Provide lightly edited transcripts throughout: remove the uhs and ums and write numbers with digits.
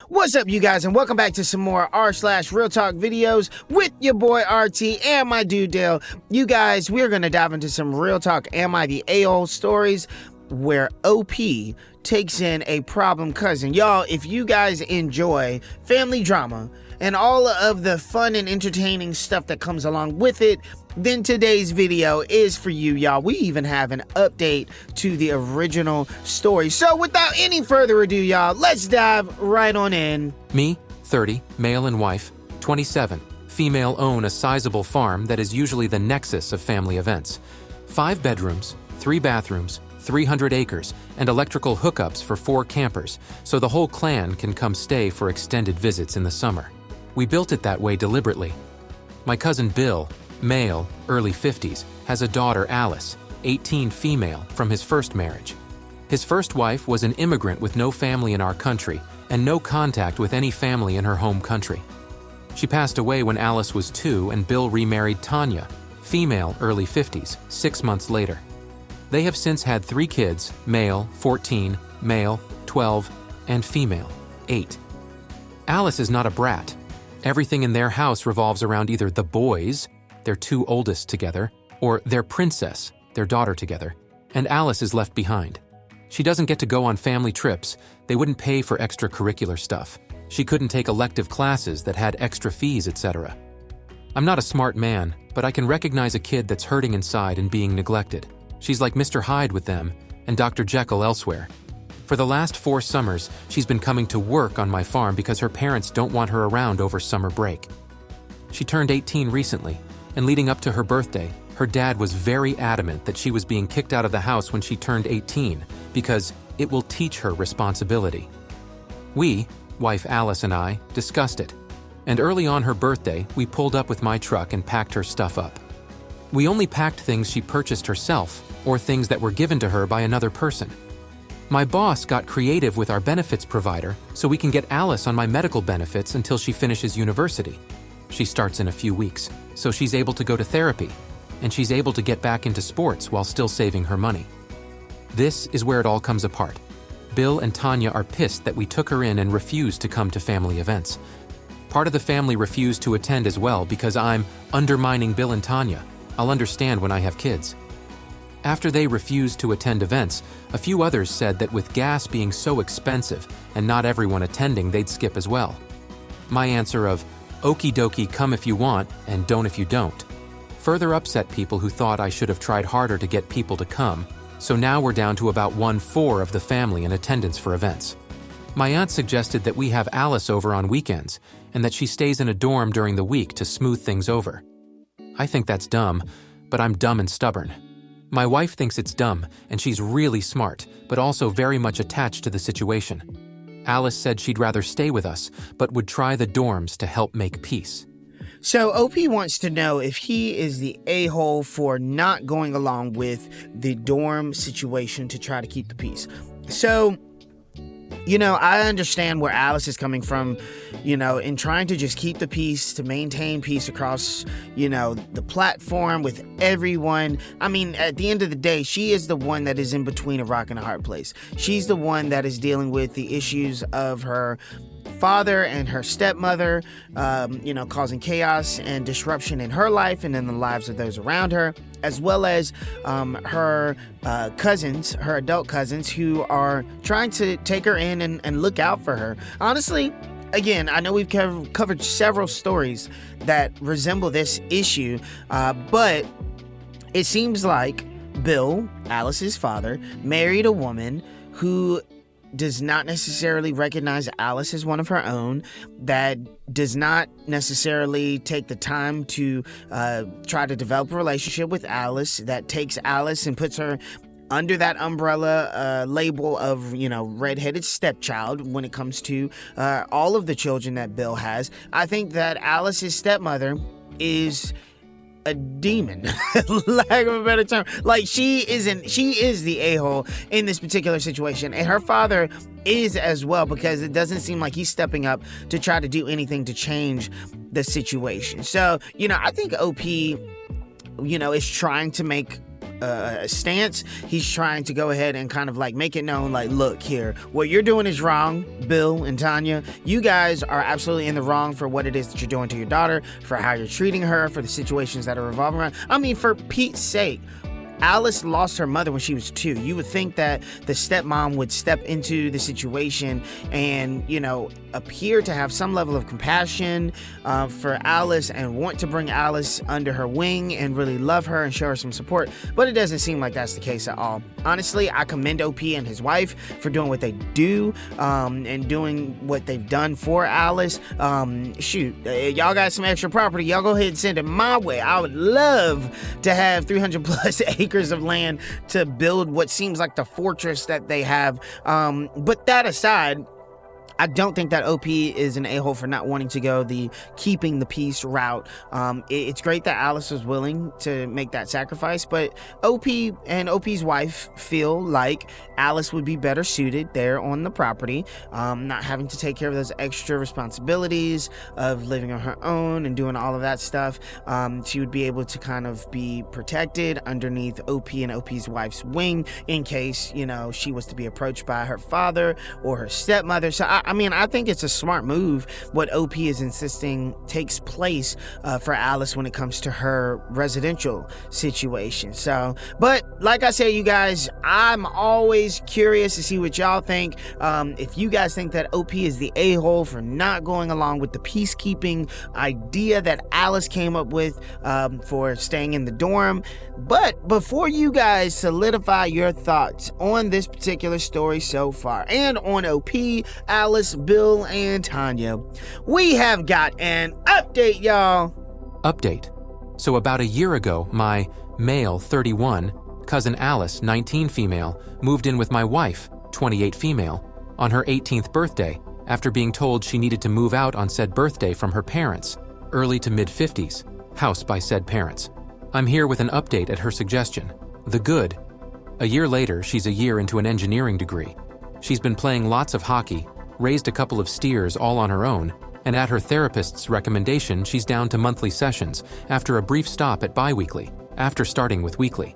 What's up, you guys, and welcome back to some more r/slash real talk videos with your boy RT and my dude Dale. You guys, we're going to dive into some real talk Am I the A-hole stories where OP takes in a problem cousin. Y'all, if you guys enjoy family drama and all of the fun and entertaining stuff that comes along with it, then today's video is for you, y'all. We even have an update to the original story. So without any further ado, y'all, let's dive right on in. Me, 30, male and wife, 27, female, own a sizable farm that is usually the nexus of family events. 5 bedrooms, 3 bathrooms, 300 acres, and electrical hookups for 4 campers, so the whole clan can come stay for extended visits in the summer. We built it that way deliberately. My cousin Bill, male, early 50s, has a daughter, Alice, 18, female, from his first marriage. His first wife was an immigrant with no family in our country and no contact with any family in her home country. She passed away when Alice was 2 and Bill remarried Tanya, female, early 50s, 6 months later. They have since had 3 kids, male, 14, male, 12, and female, 8. Alice is not a brat. Everything in their house revolves around either the boys, their 2 oldest together, or their princess, their daughter together, and Alice is left behind. She doesn't get to go on family trips. They wouldn't pay for extracurricular stuff. She couldn't take elective classes that had extra fees, etc. I'm not a smart man, but I can recognize a kid that's hurting inside and being neglected. She's like Mr. Hyde with them and Dr. Jekyll elsewhere. For the last 4 summers, she's been coming to work on my farm because her parents don't want her around over summer break. She turned 18 recently, and leading up to her birthday, her dad was very adamant that she was being kicked out of the house when she turned 18 because it will teach her responsibility. We, wife Alice and I, discussed it, and early on her birthday, we pulled up with my truck and packed her stuff up. We only packed things she purchased herself or things that were given to her by another person. My boss got creative with our benefits provider so we can get Alice on my medical benefits until she finishes university. She starts in a few weeks, so she's able to go to therapy, and she's able to get back into sports while still saving her money. This is where it all comes apart. Bill and Tanya are pissed that we took her in and refused to come to family events. Part of the family refused to attend as well because I'm undermining Bill and Tanya. I'll understand when I have kids. After they refused to attend events, a few others said that with gas being so expensive and not everyone attending, they'd skip as well. My answer of, okie dokie, come if you want and don't if you don't, further upset people who thought I should have tried harder to get people to come, so now we're down to about 1/4 of the family in attendance for events. My aunt suggested that we have Alice over on weekends and that she stays in a dorm during the week to smooth things over. I think that's dumb, but I'm dumb and stubborn. My wife thinks it's dumb, and she's really smart, but also very much attached to the situation. Alice said she'd rather stay with us, but would try the dorms to help make peace. So OP wants to know if he is the a-hole for not going along with the dorm situation to try to keep the peace. So, I understand where Alice is coming from, in trying to just keep the peace, to maintain peace across, the platform with everyone. I mean, at the end of the day, she is the one that is in between a rock and a hard place. She's the one that is dealing with the issues of her father and her stepmother, causing chaos and disruption in her life and in the lives of those around her, as well as her cousins, her adult cousins, who are trying to take her in and look out for her. Honestly, again, I know we've covered several stories that resemble this issue, but it seems like Bill, Alice's father, married a woman who does not necessarily recognize Alice as one of her own, that does not necessarily take the time to try to develop a relationship with Alice, that takes Alice and puts her under that umbrella label of, redheaded stepchild when it comes to all of the children that Bill has. I think that Alice's stepmother is a demon, lack of a better term. Like, she is the a-hole in this particular situation, and her father is as well, because it doesn't seem like he's stepping up to try to do anything to change the situation. So, I think OP, is trying to make stance. He's trying to go ahead and kind of like make it known, like, look here, what you're doing is wrong, Bill and Tanya. You guys are absolutely in the wrong for what it is that you're doing to your daughter, for how you're treating her, for the situations that are revolving around. I mean, for Pete's sake, Alice lost her mother when she was 2. You would think that the stepmom would step into the situation and, appear to have some level of compassion for Alice and want to bring Alice under her wing and really love her and show her some support. But it doesn't seem like that's the case at all. Honestly, I commend OP and his wife for doing what they do and doing what they've done for Alice. Y'all got some extra property. Y'all go ahead and send it my way. I would love to have 300 plus acres of land to build what seems like the fortress that they have. But that aside, I don't think that OP is an a-hole for not wanting to go the keeping the peace route. It's great that Alice was willing to make that sacrifice, but OP and OP's wife feel like Alice would be better suited there on the property, not having to take care of those extra responsibilities of living on her own and doing all of that stuff. She would be able to kind of be protected underneath OP and OP's wife's wing in case, she was to be approached by her father or her stepmother. So I think it's a smart move what OP is insisting takes place for Alice when it comes to her residential situation. So, but like I said, you guys, I'm always curious to see what y'all think. If you guys think that OP is the a-hole for not going along with the peacekeeping idea that Alice came up with for staying in the dorm. But before you guys solidify your thoughts on this particular story so far and on OP, Alice, Bill, and Tanya, we have got an update, y'all. Update. So about a year ago, my male, 31, cousin Alice, 19 female, moved in with my wife, 28 female, on her 18th birthday after being told she needed to move out on said birthday from her parents, early to mid-50s, house by said parents. I'm here with an update at her suggestion. The good. A year later, she's a year into an engineering degree. She's been playing lots of hockey, raised a couple of steers all on her own, and at her therapist's recommendation, she's down to monthly sessions after a brief stop at bi-weekly, after starting with weekly.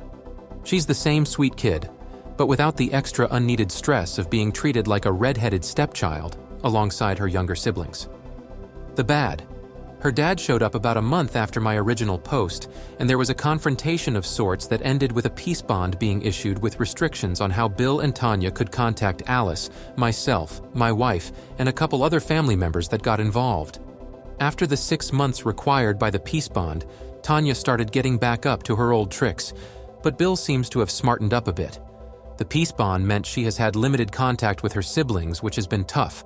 She's the same sweet kid, but without the extra unneeded stress of being treated like a red-headed stepchild alongside her younger siblings. The bad. Her dad showed up about a month after my original post, and there was a confrontation of sorts that ended with a peace bond being issued with restrictions on how Bill and Tanya could contact Alice, myself, my wife, and a couple other family members that got involved. After the 6 months required by the peace bond, Tanya started getting back up to her old tricks, but Bill seems to have smartened up a bit. The peace bond meant she has had limited contact with her siblings, which has been tough.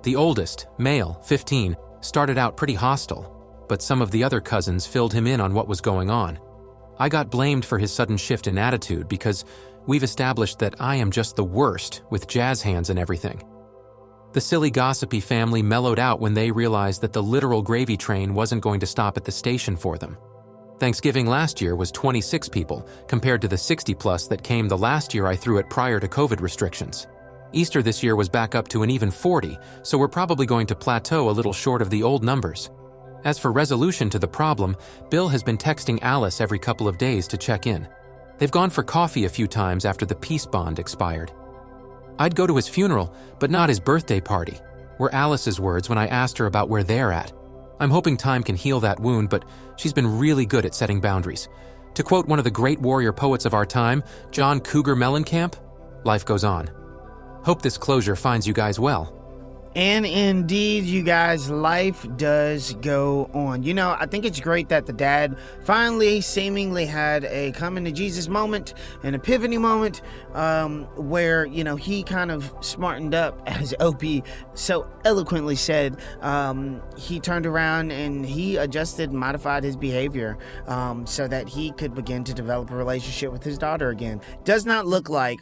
The oldest, male, 15, started out pretty hostile, but some of the other cousins filled him in on what was going on. I got blamed for his sudden shift in attitude because we've established that I am just the worst with jazz hands and everything. The silly gossipy family mellowed out when they realized that the literal gravy train wasn't going to stop at the station for them. Thanksgiving last year was 26 people compared to the 60 plus that came the last year I threw it prior to COVID restrictions. Easter this year was back up to an even 40, so we're probably going to plateau a little short of the old numbers. As for resolution to the problem, Bill has been texting Alice every couple of days to check in. They've gone for coffee a few times after the peace bond expired. I'd go to his funeral, but not his birthday party, were Alice's words when I asked her about where they're at. I'm hoping time can heal that wound, but she's been really good at setting boundaries. To quote one of the great warrior poets of our time, John Cougar Mellencamp, life goes on. Hope this closure finds you guys well. And indeed, you guys, life does go on. I think it's great that the dad finally seemingly had a coming to Jesus moment, an epiphany moment, where, he kind of smartened up, as OP so eloquently said. He turned around and he adjusted, modified his behavior so that he could begin to develop a relationship with his daughter again. Does not look like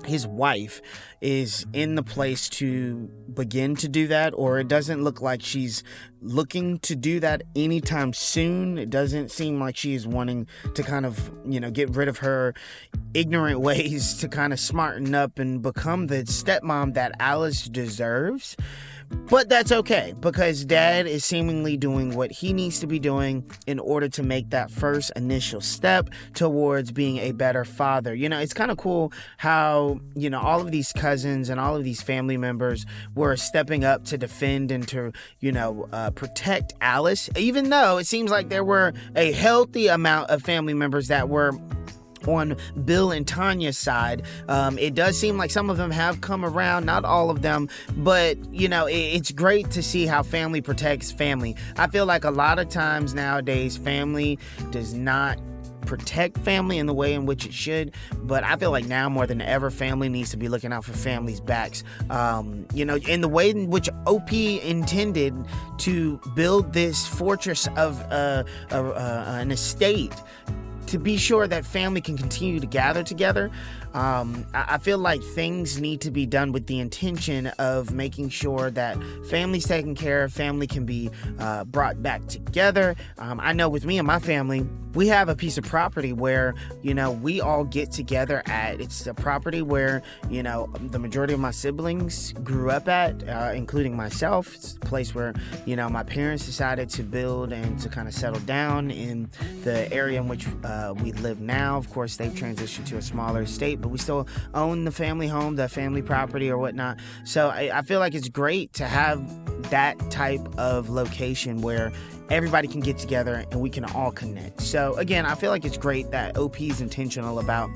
his wife is in the place to begin to do that, or it doesn't look like she's looking to do that anytime soon. It doesn't seem like she is wanting to kind of, get rid of her ignorant ways to kind of smarten up and become the stepmom that Alice deserves. But that's okay, because dad is seemingly doing what he needs to be doing in order to make that first initial step towards being a better father. It's kind of cool how, all of these cousins and all of these family members were stepping up to defend and to, protect Alice, even though it seems like there were a healthy amount of family members that were on Bill and Tanya's side. It does seem like some of them have come around, not all of them, but it's great to see how family protects family. I feel like a lot of times nowadays family does not protect family in the way in which it should, but I feel like now more than ever family needs to be looking out for family's backs. In the way in which OP intended to build this fortress of an estate to be sure that family can continue to gather together. I feel like things need to be done with the intention of making sure that family's taken care of, family can be brought back together. I know with me and my family, we have a piece of property where, we all get together at. It's a property where, the majority of my siblings grew up at, including myself. It's a place where, my parents decided to build and to kind of settle down in the area in which we live now. Of course, they've transitioned to a smaller estate, but we still own the family home, the family property or whatnot. So I feel like it's great to have that type of location where everybody can get together and we can all connect. So again, I feel like it's great that OP is intentional about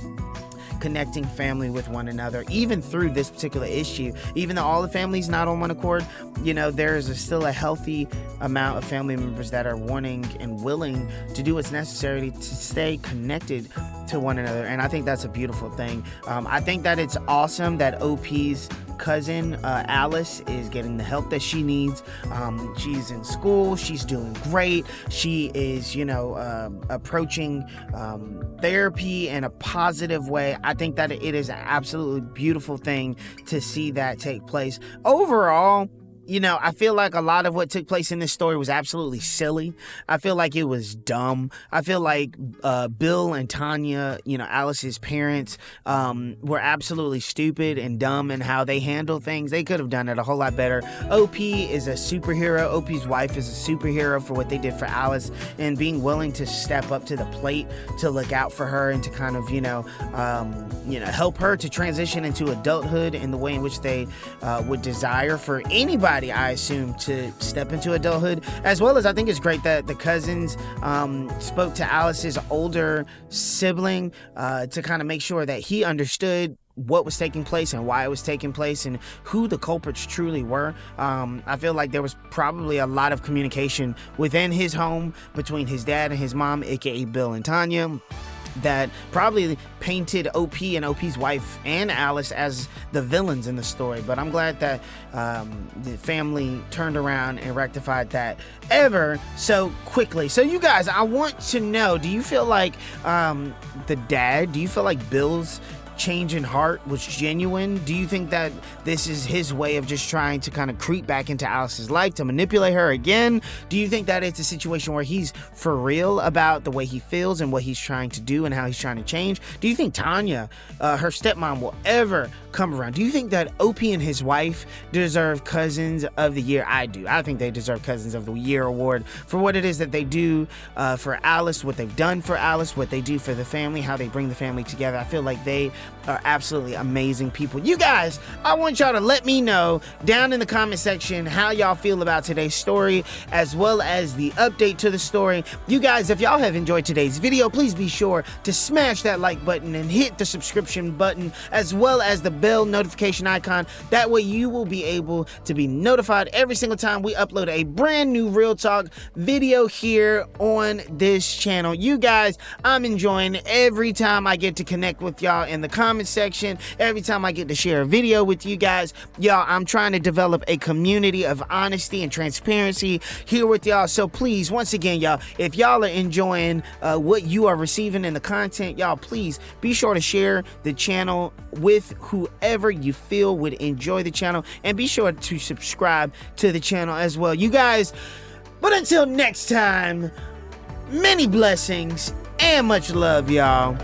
connecting family with one another, even through this particular issue. Even though all the family's not on one accord, there's still a healthy amount of family members that are wanting and willing to do what's necessary to stay connected to one another. And I think that's a beautiful thing. I think that it's awesome that OP's cousin Alice is getting the help that she needs. She's in school, she's doing great, she is approaching therapy in a positive way. I think that it is an absolutely beautiful thing to see that take place. Overall, I feel like a lot of what took place in this story was absolutely silly. I feel like it was dumb. I feel like Bill and Tanya, Alice's parents, were absolutely stupid and dumb in how they handle things. They could have done it a whole lot better. OP is a superhero. OP's wife is a superhero for what they did for Alice and being willing to step up to the plate to look out for her and to kind of, help her to transition into adulthood in the way in which they would desire for anybody, I assume, to step into adulthood. As well as I think it's great that the cousins spoke to Alice's older sibling to kind of make sure that he understood what was taking place and why it was taking place and who the culprits truly were. I feel like there was probably a lot of communication within his home between his dad and his mom, aka Bill and Tanya, that probably painted OP and OP's wife and Alice as the villains in the story. But I'm glad that the family turned around and rectified that ever so quickly. So you guys, I want to know, do you feel like do you feel like Bill's change in heart was genuine? Do you think that this is his way of just trying to kind of creep back into Alice's life to manipulate her again? Do you think that it's a situation where he's for real about the way he feels and what he's trying to do and how he's trying to change? Do you think Tanya, her stepmom, will ever come around? Do you think that OP and his wife deserve Cousins of the Year? I do. I think they deserve Cousins of the Year award for what it is that they do for Alice, what they've done for Alice, what they do for the family, how they bring the family together. I feel like they are absolutely amazing people. You guys, I want y'all to let me know down in the comment section how y'all feel about today's story, as well as the update to the story. You guys, if y'all have enjoyed today's video, please be sure to smash that like button and hit the subscription button, as well as the bell notification icon. That way you will be able to be notified every single time we upload a brand new Real Talk video here on this channel. You guys, I'm enjoying every time I get to connect with y'all in the comment section, every time I get to share a video with you guys. Y'all, I'm trying to develop a community of honesty and transparency here with y'all. So please, once again, y'all, if y'all are enjoying what you are receiving in the content, y'all, please be sure to share the channel with whoever you feel would enjoy the channel, and be sure to subscribe to the channel as well. You guys, but until next time, many blessings and much love, y'all.